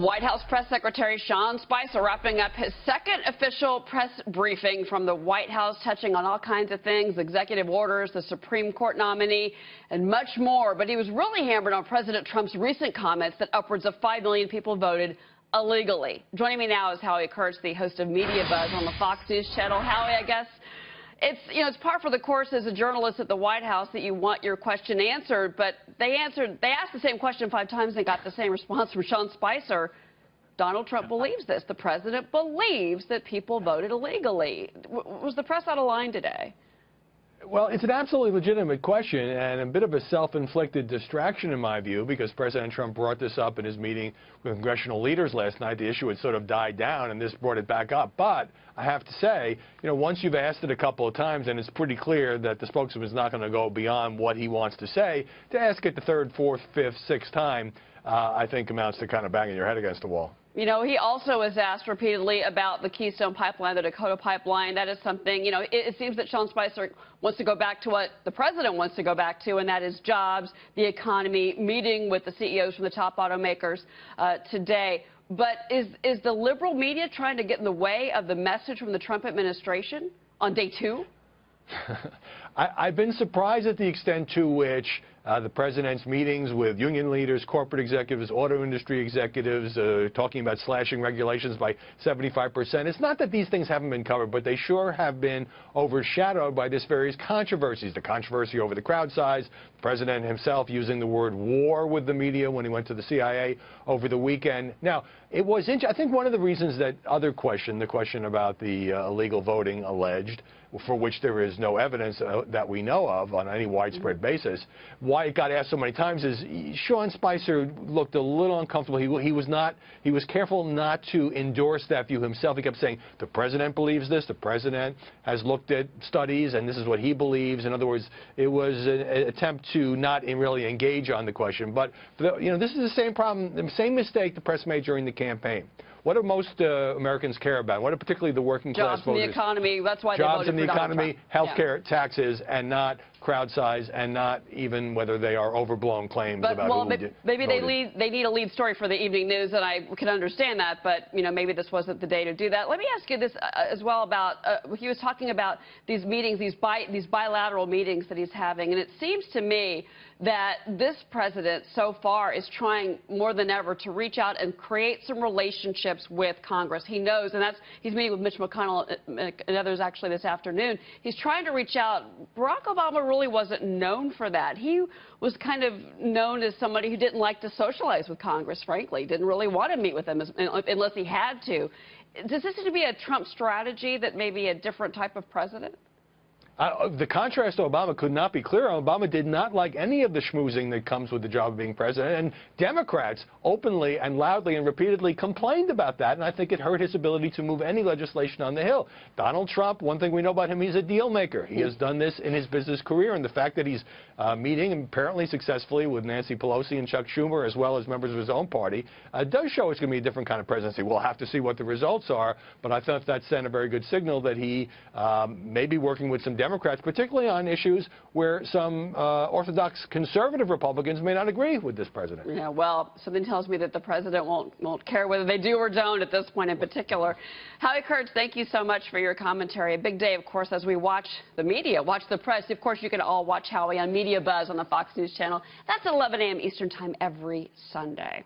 White House Press Secretary Sean Spicer wrapping up his second official press briefing from the White House, touching on all kinds of things, executive orders, the Supreme Court nominee, and much more. But he was really hammered on President Trump's recent comments that upwards of 5 million people voted illegally. Joining me now is Howard Kurtz, the host of MediaBuzz on the Fox News channel. Howie, I guess it's par for the course as a journalist at the White House that you want your question answered, but they asked the same question 5 times and got the same response from Sean Spicer. Donald Trump believes this. The president believes that people voted illegally. Was the press out of line today? Well, it's an absolutely legitimate question and a bit of a self-inflicted distraction in my view, because President Trump brought this up in his meeting with congressional leaders last night. The issue had sort of died down and this brought it back up. But I have to say, once you've asked it a couple of times and it's pretty clear that the spokesman is not going to go beyond what he wants to say, to ask it the third, fourth, fifth, sixth time, I think amounts to kind of banging your head against the wall. He also was asked repeatedly about the Keystone Pipeline, the Dakota Pipeline. That is something, it seems that Sean Spicer wants to go back to what the president wants to go back to, and that is jobs, the economy, meeting with the CEOs from the top automakers today. But is the liberal media trying to get in the way of the message from the Trump administration on day 2? I've been surprised at the extent to which the president's meetings with union leaders, corporate executives, auto industry executives, talking about slashing regulations by 75%. It's not that these things haven't been covered, but they sure have been overshadowed by this various controversies. The controversy over the crowd size, the president himself using the word war with the media when he went to the CIA over the weekend. Now, it was I think one of the reasons that the question about the illegal voting alleged, for which there is no evidence that we know of on any widespread basis, why it got asked so many times is Sean Spicer looked a little uncomfortable. He was careful not to endorse that view himself. He kept saying the president believes this, the president has looked at studies, and this is what he believes. In other words, it was an attempt to not really engage on the question. But this is the same problem, the same mistake the press made during the campaign. What do most Americans care about? What are particularly the working class voters? Jobs in the economy. That's why they voted for Donald Trump. Jobs in the economy, health care, taxes, and not crowd size, and not even whether they are overblown claims about who maybe voted. they need a lead story for the evening news, and I can understand that. But maybe this wasn't the day to do that. Let me ask you this as well about he was talking about these meetings, these bilateral meetings that he's having, and it seems to me that this president so far is trying more than ever to reach out and create some relationships with Congress. He knows, and he's meeting with Mitch McConnell and others actually this afternoon. He's trying to reach out. Barack Obama really wasn't known for that. He was kind of known as somebody who didn't like to socialize with Congress, frankly. Didn't really want to meet with them unless he had to. Does this seem to be a Trump strategy that may be a different type of president? The contrast to Obama could not be clearer. Obama did not like any of the schmoozing that comes with the job of being president, and Democrats openly and loudly and repeatedly complained about that, and I think it hurt his ability to move any legislation on the Hill. Donald Trump, one thing we know about him, he's a deal maker. He has done this in his business career, and the fact that he's meeting apparently successfully with Nancy Pelosi and Chuck Schumer, as well as members of his own party, does show it's going to be a different kind of presidency. We'll have to see what the results are, but I thought that sent a very good signal that he may be working with some Democrats, particularly on issues where some orthodox conservative Republicans may not agree with this president. Yeah, well, something tells me that the president won't care whether they do or don't at this point in particular. Howard Kurtz, thank you so much for your commentary. A big day, of course, as we watch the media, watch the press. Of course, you can all watch Howie on MediaBuzz on the Fox News channel. That's at 11 a.m. Eastern Time every Sunday.